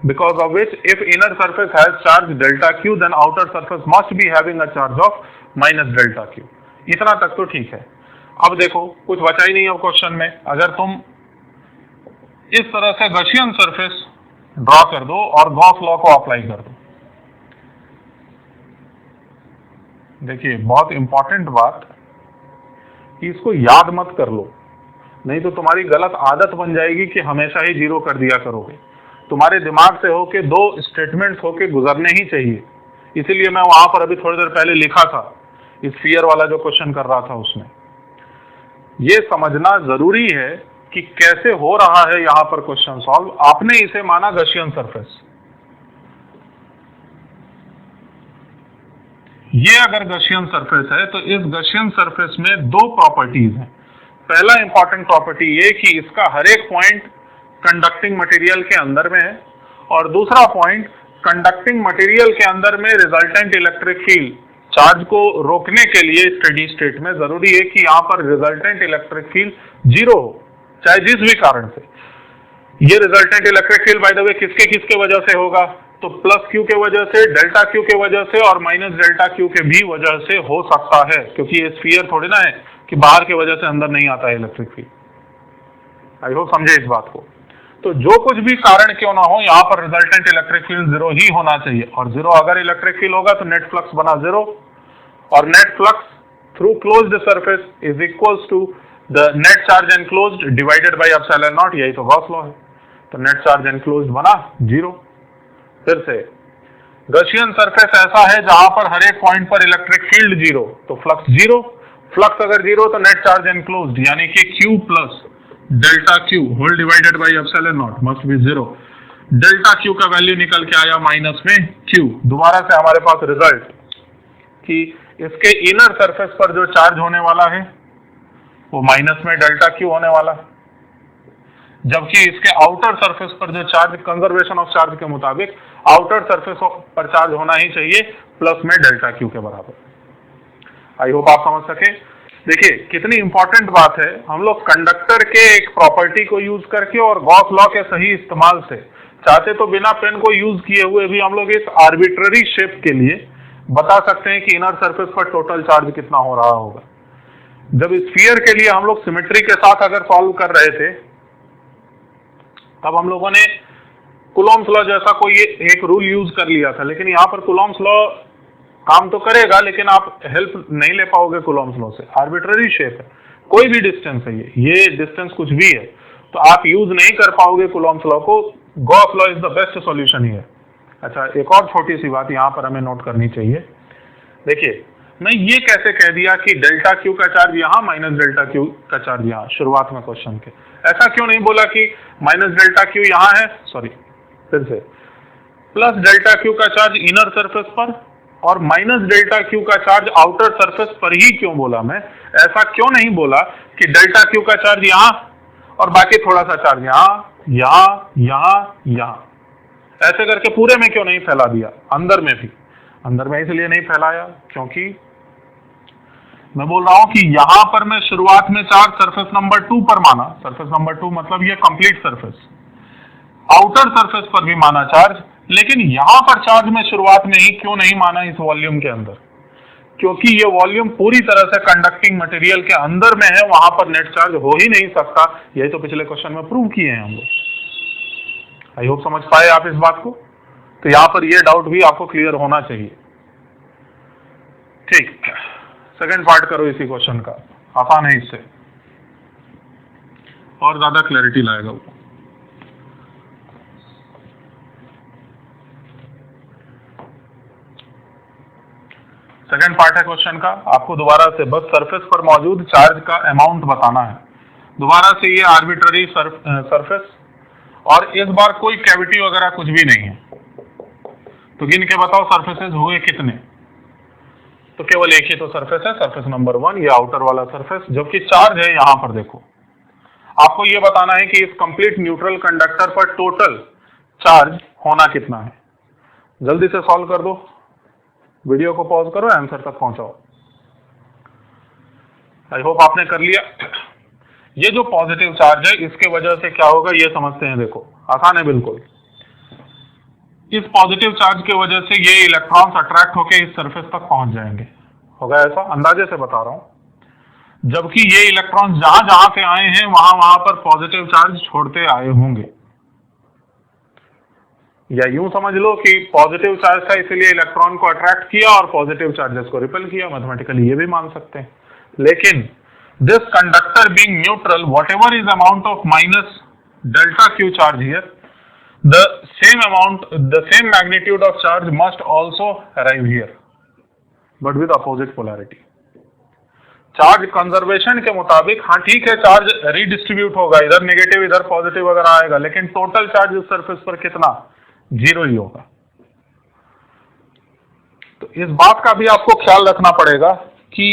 because of which if inner surface has charge ΔQ, then outer surface must be having a charge of -ΔQ। इतना तक तो ठीक है। अब देखो, कुछ बचा ही नहीं अब क्वेश्चन में। अगर तुम इस तरह से गॉसियन सरफेस ड्रॉ कर दो और गॉस लॉ को अप्लाई कर दो, देखिए बहुत इंपॉर्टेंट बात कि इसको याद मत कर लो, नहीं तो तुम्हारी गलत आदत बन जाएगी कि हमेशा ही 0 कर दिया करोगे। तुम्हारे दिमाग से होके 2 स्टेटमेंट्स होके गुजरने ही चाहिए। इसीलिए मैं वहां पर अभी थोड़ी देर पहले लिखा था, इस फियर वाला जो क्वेश्चन कर रहा था उसमें। ये समझना जरूरी है कि कैसे हो रहा है यहां पर क्वेश्चन सॉल्व। आपने इसे माना गॉसियन सरफेस, ये अगर गॉसियन सरफेस है तो इस गॉसियन सरफेस में 2 प्रॉपर्टीज हैं। पहला इंपॉर्टेंट प्रॉपर्टी ये कि इसका हर एक पॉइंट कंडक्टिंग मटेरियल के अंदर में है, और दूसरा पॉइंट कंडक्टिंग मटेरियल के अंदर में रिजल्टेंट इलेक्ट्रिक फील्ड, चार्ज को रोकने के लिए स्टेडी स्टेट में जरूरी है कि यहाँ पर रिजल्टेंट इलेक्ट्रिक फील्ड 0 हो, चाहे जिस भी कारण से। ये resultant electric field by the way किसके वजह से होगा, तो +Q के वजह से, ΔQ के वजह से और -ΔQ के भी वजह से हो सकता है, क्योंकि ये स्फीयर थोड़ी ना है कि बाहर के वजह से अंदर नहीं आता है इलेक्ट्रिक फील्ड। आई होप समझे इस बात को। तो जो कुछ भी कारण क्यों ना हो, यहाँ पर रिजल्टेंट इलेक्ट्रिक फील्ड 0 ही होना चाहिए, और 0 अगर इलेक्ट्रिक फील्ड होगा तो नेट फ्लक्स बना 0, और net flux through closed surface is equals to the net charge enclosed divided by ε0, यही तो गॉस लॉ है। तो नेट चार्ज एनक्लोज्ड बना 0। फिर से गॉसियन सरफेस ऐसा है जहां पर हर एक पॉइंट पर इलेक्ट्रिक फील्ड 0, तो फ्लक्स 0। फ्लक्स अगर 0 तो नेट चार्ज एनक्लोज्ड यानी कि Q plus ΔQ whole divided by ε0 must be 0। ΔQ का वैल्यू निकल के आया माइनस में Q। दोबारा से हमारे पास रिजल्ट कि इसके इनर सरफेस पर जो चार्ज होने वाला है वो माइनस में ΔQ होने वाला है, जबकि इसके आउटर सरफेस पर जो चार्ज, कंजर्वेशन ऑफ चार्ज के मुताबिक आउटर सरफेस पर चार्ज होना ही चाहिए प्लस में ΔQ के बराबर। आई होप आप समझ सके। देखिए कितनी इंपॉर्टेंट बात है, हम लोग कंडक्टर के एक प्रॉपर्टी को यूज करके और गॉस लॉ के सही इस्तेमाल से, चाहते तो बिना पेन को यूज किए हुए भी हम लोग इस आर्बिट्ररी शेप के लिए बता सकते हैं कि इनर सरफेस पर टोटल चार्ज कितना हो रहा होगा। जब स्फीयर के लिए हम लोग सिमेट्री के साथ अगर सॉल्व कर रहे थे तब हम लोगों ने कूलॉम्स लॉ जैसा कोई एक रूल यूज कर लिया था, लेकिन यहाँ पर कूलॉम्स लॉ काम तो करेगा लेकिन आप हेल्प नहीं ले पाओगे कूलॉम्स लॉ से। आर्बिट्ररी शेप है, कोई भी डिस्टेंस है, ये डिस्टेंस कुछ भी है, तो आप यूज नहीं कर पाओगे कूलॉम्स लॉ को। Gauss law is the best solution ही है। अच्छा, एक और छोटी सी बात यहाँ पर हमें नोट करनी चाहिए। देखिए, मैं ये कैसे कह दिया कि डेल्टा क्यू का चार्ज यहाँ माइनस डेल्टा क्यू का चार्ज यहाँ, शुरुआत में क्वेश्चन के ऐसा क्यों नहीं बोला कि माइनस डेल्टा क्यू यहाँ है, सॉरी फिर से, प्लस डेल्टा क्यू का चार्ज इनर सरफेस पर और माइनस डेल्टा क्यू का चार्ज आउटर सरफेस पर ही क्यों बोला? मैं ऐसा क्यों नहीं बोला कि डेल्टा क्यू का चार्ज यहाँ और बाकी थोड़ा सा चार्ज यहाँ, यहाँ, यहाँ, यहाँ, ऐसे करके पूरे में क्यों नहीं फैला दिया? अंदर में भी, अंदर में इसलिए नहीं फैलाया क्योंकि मैं बोल रहा हूं कि यहां पर मैं शुरुआत में चार्ज सरफेस नंबर 2 पर माना, सरफेस नंबर 2 मतलब ये कंप्लीट सरफेस, आउटर सरफेस पर भी माना चार्ज, लेकिन यहां पर चार्ज में शुरुआत में ही क्यों नहीं माना इस वॉल्यूम के अंदर? क्योंकि ये वॉल्यूम पूरी तरह से कंडक्टिंग मटेरियल के अंदर में है, वहां पर नेट चार्ज हो ही नहीं सकता। यही तो पिछले क्वेश्चन में प्रूव किए हैं हम लोग। आई होप समझ पाए आप इस बात को। तो यहां पर ये डाउट भी आपको क्लियर होना चाहिए। ठीक, सेकंड पार्ट करो इसी क्वेश्चन का, आसान है, इससे और ज्यादा क्लैरिटी लाएगा वो। सेकंड पार्ट है क्वेश्चन का, आपको दोबारा से बस सरफेस पर मौजूद चार्ज का अमाउंट बताना है। दोबारा से ये आर्बिट्ररी सरफेस, और इस बार कोई कैविटी वगैरह कुछ भी नहीं है। तो गिन के बताओ सरफेसेस हुए कितने? तो केवल एक ही तो सरफेस है, सरफेस नंबर 1, ये आउटर वाला सरफेस, जबकि चार्ज है यहां पर। देखो, आपको ये बताना है कि इस कंप्लीट न्यूट्रल कंडक्टर पर टोटल चार्ज होना कितना है। जल्दी से सॉल्व कर दो, वीडियो को पॉज करो, आंसर तक पहुंचाओ। आई होप आपने कर लिया। ये जो पॉजिटिव चार्ज है इसके वजह से क्या होगा ये समझते हैं। देखो, आसान है बिल्कुल। इस पॉजिटिव चार्ज की वजह से ये इलेक्ट्रॉन्स अट्रैक्ट होकर इस सरफेस तक पहुंच जाएंगे। होगा ऐसा, अंदाजे से बता रहा हूं। जबकि ये इलेक्ट्रॉन्स जहां जहां से आए हैं वहां पर पॉजिटिव चार्ज छोड़ते आए होंगे। या यूं समझ लो कि पॉजिटिव चार्ज था इसलिए इलेक्ट्रॉन को अट्रैक्ट किया और पॉजिटिव चार्जेस को रिपेल किया। मैथमेटिकली ये भी मान सकते हैं। लेकिन this conductor being neutral, whatever is amount of minus delta Q charge here, the same magnitude of charge must also arrive here, but with opposite polarity. Charge conservation के मुताबिक, हाँ ठीक है, चार्ज रीडिस्ट्रीब्यूट होगा, इधर नेगेटिव इधर पॉजिटिव वगैरह आएगा, लेकिन टोटल चार्ज इस सरफेस पर कितना? 0 ही होगा। तो इस बात का भी आपको ख्याल रखना पड़ेगा कि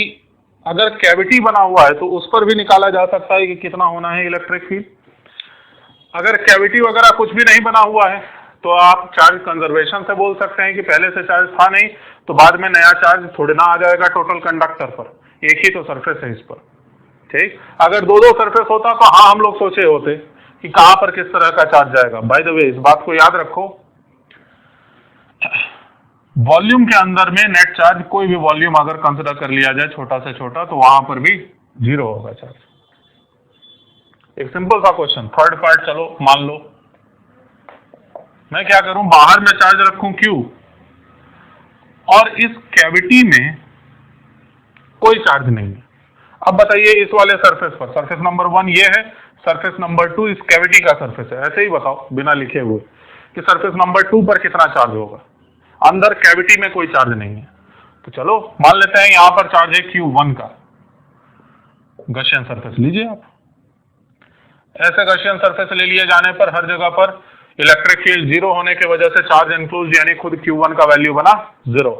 अगर कैविटी बना हुआ है तो उस पर भी निकाला जा सकता है कि कितना होना है इलेक्ट्रिक फील्ड। अगर कैविटी वगैरह कुछ भी नहीं बना हुआ है तो आप चार्ज कंजर्वेशन से बोल सकते हैं कि पहले से चार्ज था नहीं तो बाद में नया चार्ज थोड़ी ना आ जाएगा टोटल कंडक्टर पर, एक ही तो सरफेस है इस पर। ठीक, अगर दो सरफेस होता तो हाँ हम लोग सोचे होते कि कहां पर किस तरह का चार्ज जाएगा। बाय द वे, इस बात को याद रखो, वॉल्यूम के अंदर में नेट चार्ज, कोई भी वॉल्यूम अगर कंसिडर कर लिया जाए छोटा से छोटा, तो वहां पर भी 0 होगा चार्ज। एक सिंपल सा क्वेश्चन। थर्ड पार्ट चलो मान लो मैं क्या करूं, बाहर में चार्ज रखूं Q और इस कैविटी में कोई चार्ज नहीं है। अब बताइए इस वाले सरफेस पर, सरफेस नंबर 1 ये है, सरफेस नंबर 2 इस कैविटी का सरफेस है। ऐसे ही बताओ बिना लिखे हुए कि सरफेस नंबर 2 पर कितना चार्ज होगा। अंदर कैविटी में कोई चार्ज नहीं है, तो चलो मान लेते हैं यहां पर चार्ज है Q1 का। गॉसियन सरफेस लीजिए आप। ऐसे गॉसियन सरफेस ले लिए जाने पर हर जगह पर इलेक्ट्रिक फील्ड 0 होने की वजह से चार्ज इनक्लोज यानी खुद Q1 का वैल्यू बना 0।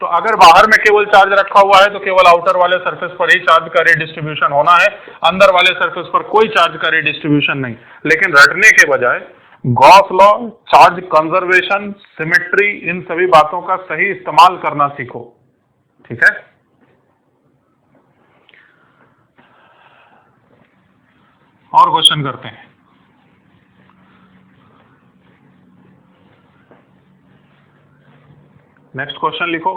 तो अगर बाहर में केवल चार्ज रखा हुआ है तो केवल आउटर वाले सरफेस पर ही चार्ज का रिडिस्ट्रीब्यूशन होना है, अंदर वाले सरफेस पर कोई चार्ज का रिडिस्ट्रीब्यूशन नहीं। लेकिन रटने के बजाय Gauss law, charge conservation, symmetry, इन सभी बातों का सही इस्तेमाल करना सीखो। ठीक है, और क्वेश्चन करते हैं। नेक्स्ट क्वेश्चन लिखो।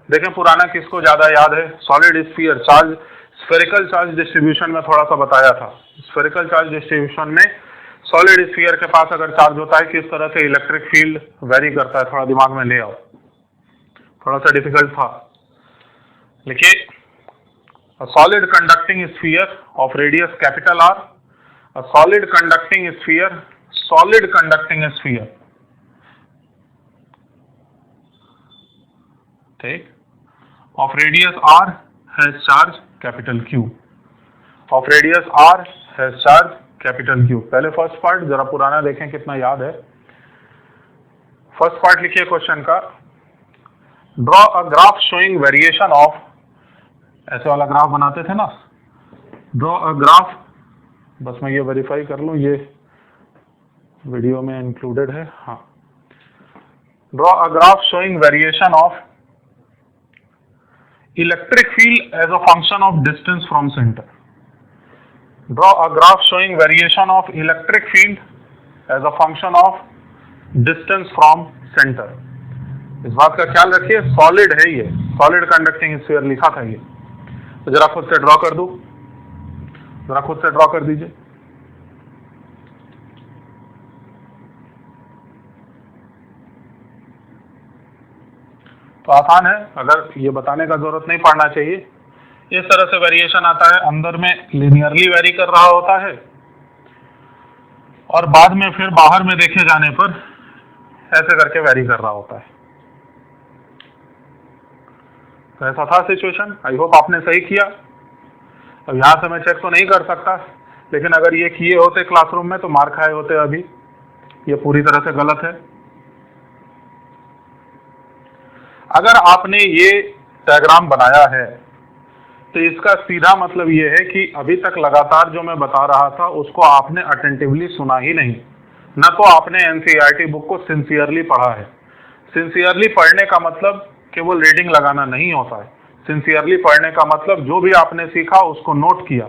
देखें पुराना किसको ज्यादा याद है, solid sphere charge, spherical charge distribution में थोड़ा सा बताया था। स्फेरिकल चार्ज डिस्ट्रीब्यूशन में सॉलिड स्फीयर के पास अगर चार्ज होता है किस तरह से इलेक्ट्रिक फील्ड वेरी करता है, थोड़ा दिमाग में ले आओ, थोड़ा सा डिफिकल्ट था। लिखिए, a solid conducting sphere of radius capital R, a solid conducting sphere, ठीक, of radius R has charge capital Q, of radius R has charge capital Q। पहले फर्स्ट पार्ट जरा पुराना देखें कितना याद है। फर्स्ट पार्ट लिखिए क्वेश्चन का, draw a graph showing variation of, ऐसे वाला ग्राफ बनाते थे ना, ड्रॉ अ ग्राफ, बस मैं ये वेरीफाई कर लूं ये वीडियो में इंक्लूडेड है, हाँ। Draw a graph showing variation of electric field as a function of distance from centre. Draw a graph showing variation of electric field as a function of distance from centre. इस बात का ख्याल रखिए, सॉलिड है ये, सॉलिड कंडक्टिंग स्फीयर लिखा था ये, तो जरा खुद से ड्रॉ कर दूं, जरा खुद से ड्रॉ कर दीजिए। तो आसान है, अगर ये बताने का जरूरत नहीं पड़ना चाहिए। इस तरह से वेरिएशन आता है, अंदर में लिनियरली वेरी कर रहा होता है और बाद में फिर बाहर में देखे जाने पर ऐसे करके वेरी कर रहा होता है। तो ऐसा था सिचुएशन, आई होप आपने सही किया। अब यहां से मैं चेक तो नहीं कर सकता, लेकिन अगर ये किए होते क्लासरूम में तो मार खाए होते। अभी ये पूरी तरह से गलत है। अगर आपने ये डायग्राम बनाया है तो इसका सीधा मतलब ये है कि अभी तक लगातार जो मैं बता रहा था उसको आपने अटेंटिवली सुना ही नहीं, न तो आपने एनसीईआरटी बुक को सिंसियरली पढ़ा है। सिंसियरली पढ़ने का मतलब केवल रीडिंग लगाना नहीं होता है। सिंसियरली पढ़ने का मतलब जो भी आपने सीखा उसको नोट किया।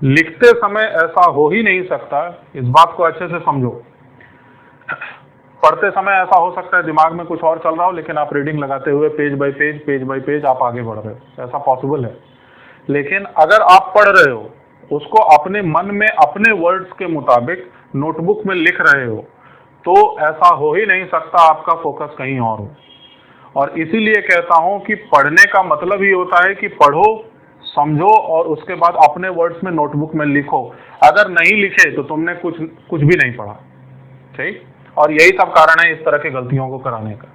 लिखते समय ऐसा हो ही नहीं सकता, इस बात को अच्छे से समझो। पढ़ते समय ऐसा हो सकता है दिमाग में कुछ और चल रहा हो, लेकिन आप रीडिंग लगाते हुए पेज बाय पेज आप आगे बढ़ रहे हो, ऐसा पॉसिबल है। लेकिन अगर आप पढ़ रहे हो, उसको अपने मन में अपने वर्ड्स के मुताबिक नोटबुक में लिख रहे हो, तो ऐसा हो ही नहीं सकता आपका फोकस कहीं और हो। और इसीलिए कहता हूं कि पढ़ने का मतलब ही होता है कि पढ़ो, समझो और उसके बाद अपने वर्ड्स में नोटबुक में लिखो। अगर नहीं लिखे तो तुमने कुछ भी नहीं पढ़ा, ठीक। और यही सब कारण है इस तरह की गलतियों को कराने का।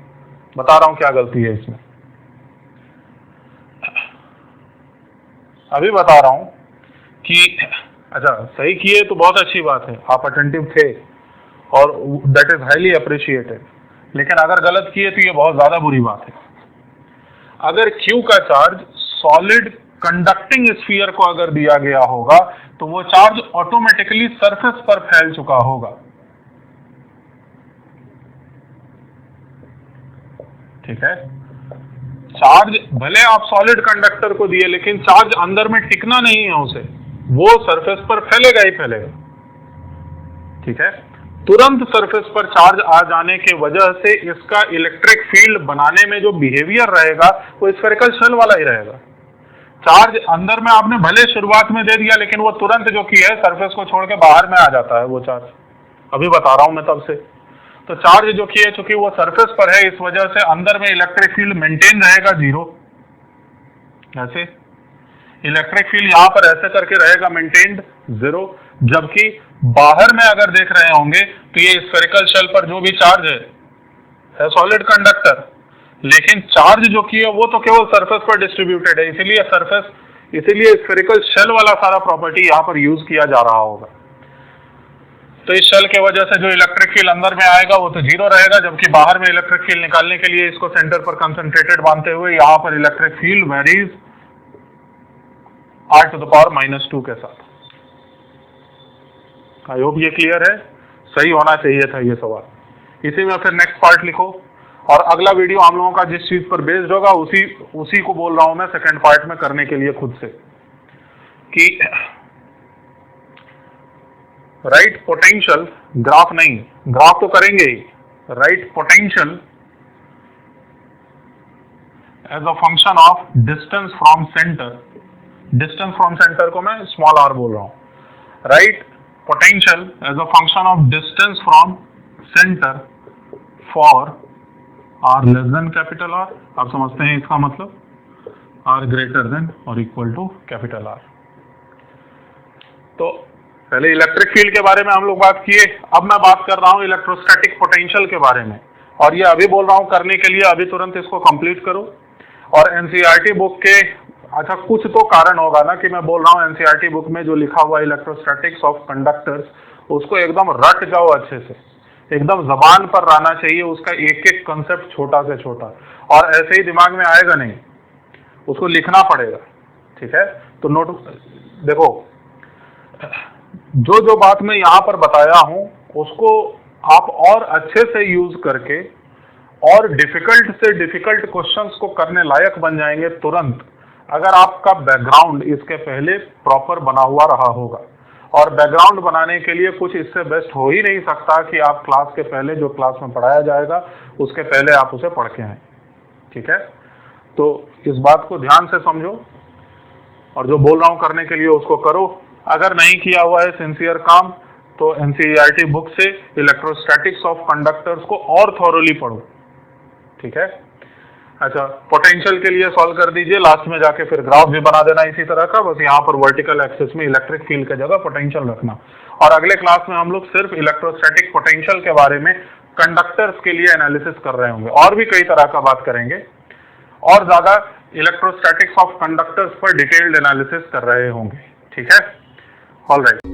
बता रहा हूं क्या गलती है इसमें, अभी बता रहा हूं कि अच्छा सही किए तो बहुत अच्छी बात है, आप अटेंटिव थे और दैट इज हाईली अप्रिशिएटेड। लेकिन अगर गलत किए तो ये बहुत ज्यादा बुरी बात है। अगर Q का चार्ज सॉलिड कंडक्टिंग स्फीयर को अगर दिया गया होगा तो वो चार्ज ऑटोमेटिकली सरफेस पर फैल चुका होगा, ठीक है। चार्ज भले आप सॉलिड कंडक्टर को दिए, लेकिन चार्ज अंदर में टिकना नहीं है उसे, वो सरफेस पर फैलेगा ही फैलेगा, ठीक है। तुरंत सरफेस पर चार्ज आ जाने के वजह से इसका इलेक्ट्रिक फील्ड बनाने में जो बिहेवियर रहेगा वो स्फेरिकल शेल वाला ही रहेगा। चार्ज अंदर में आपने भले शुरुआत में दे दिया, लेकिन वो तुरंत जो की है सरफेस को छोड़ के बाहर में आ जाता है वो चार्ज। अभी बता रहा हूं मैं तब से। तो चार्ज जो की है चूंकि वो सरफेस पर है, इस वजह से अंदर में इलेक्ट्रिक फील्ड मेंटेन रहेगा 0। ऐसे इलेक्ट्रिक फील्ड यहां पर ऐसे करके रहेगा मेंटेन्ड 0, जबकि बाहर में अगर देख रहे होंगे तो ये स्फेरिकल शेल पर जो भी चार्ज है सॉलिड कंडक्टर, लेकिन चार्ज जो की है वो तो केवल सरफेस पर डिस्ट्रीब्यूटेड है। इसीलिए स्फेरिकल शेल वाला सारा प्रॉपर्टी यहाँ पर यूज किया जा रहा होगा। तो इस शेल के वजह से जो इलेक्ट्रिक फील्ड अंदर में आएगा वो तो 0 रहेगा, जबकि बाहर में इलेक्ट्रिक फील्ड निकालने के लिए इसको सेंटर पर कंसंट्रेटेड मानते हुए यहाँ पर इलेक्ट्रिक फील्ड वेरीज r⁻⁻2 के साथ। आई होप ये क्लियर है, सही होना चाहिए था ये सवाल। इसी में फिर नेक्स्ट पार्ट लिखो, और अगला वीडियो हम लोगों का जिस चीज पर बेस्ड होगा उसी को बोल रहा हूं मैं सेकंड पार्ट में करने के लिए खुद से, कि राइट पोटेंशियल, ग्राफ नहीं, ग्राफ तो करेंगे ही, right potential as a function of distance from centre. Distance from centre को मैं स्मॉल r बोल रहा हूं। Right potential as a function of distance from center for r less than capital R। आप समझते हैं इसका मतलब r greater than or equal to capital R। तो पहले इलेक्ट्रिक फील्ड के बारे में हम लोग बात किए, अब मैं बात कर रहा हूं इलेक्ट्रोस्टैटिक पोटेंशियल के बारे में, और ये अभी बोल रहा हूं करने के लिए, अभी तुरंत इसको कंप्लीट करो। और एनसीईआरटी बुक के, अच्छा कुछ तो कारण होगा ना कि मैं बोल रहा हूं एनसीईआरटी बुक में जो लिखा हुआ इलेक्ट्रोस्टैटिक्स ऑफ कंडक्टर्स, उसको एकदम रट जाओ अच्छे से, एकदम जबान पर रहना चाहिए, उसका एक एक कंसेप्ट छोटा से छोटा, और ऐसे ही दिमाग में आएगा नहीं, उसको लिखना पड़ेगा, ठीक है। तो नोट देखो, जो जो बात मैं यहाँ पर बताया हूं उसको आप और अच्छे से यूज करके और डिफिकल्ट से डिफिकल्ट क्वेश्चंस को करने लायक बन जाएंगे तुरंत, अगर आपका बैकग्राउंड इसके पहले प्रॉपर बना हुआ रहा होगा। और बैकग्राउंड बनाने के लिए कुछ इससे बेस्ट हो ही नहीं सकता कि आप क्लास के पहले, जो क्लास में पढ़ाया जाएगा उसके पहले आप उसे पढ़ के आए, ठीक है। तो इस बात को ध्यान से समझो, और जो बोल रहा हूँ करने के लिए उसको करो। अगर नहीं किया हुआ है सिंसियर काम, तो एनसीईआरटी बुक से इलेक्ट्रोस्टैटिक्स ऑफ कंडक्टर्स को और थॉरोली पढ़ो, ठीक है। अच्छा, पोटेंशियल के लिए सॉल्व कर दीजिए, लास्ट में जाके फिर ग्राफ भी बना देना इसी तरह का, बस यहाँ पर वर्टिकल एक्सिस में इलेक्ट्रिक फील्ड की जगह पोटेंशियल रखना। और अगले क्लास में हम लोग सिर्फ इलेक्ट्रोस्टैटिक पोटेंशियल के बारे में कंडक्टर्स के लिए एनालिसिस कर रहे होंगे, और भी कई तरह का बात करेंगे, और ज्यादा इलेक्ट्रोस्टैटिक्स ऑफ कंडक्टर्स पर डिटेल्ड एनालिसिस कर रहे होंगे, ठीक है। All right.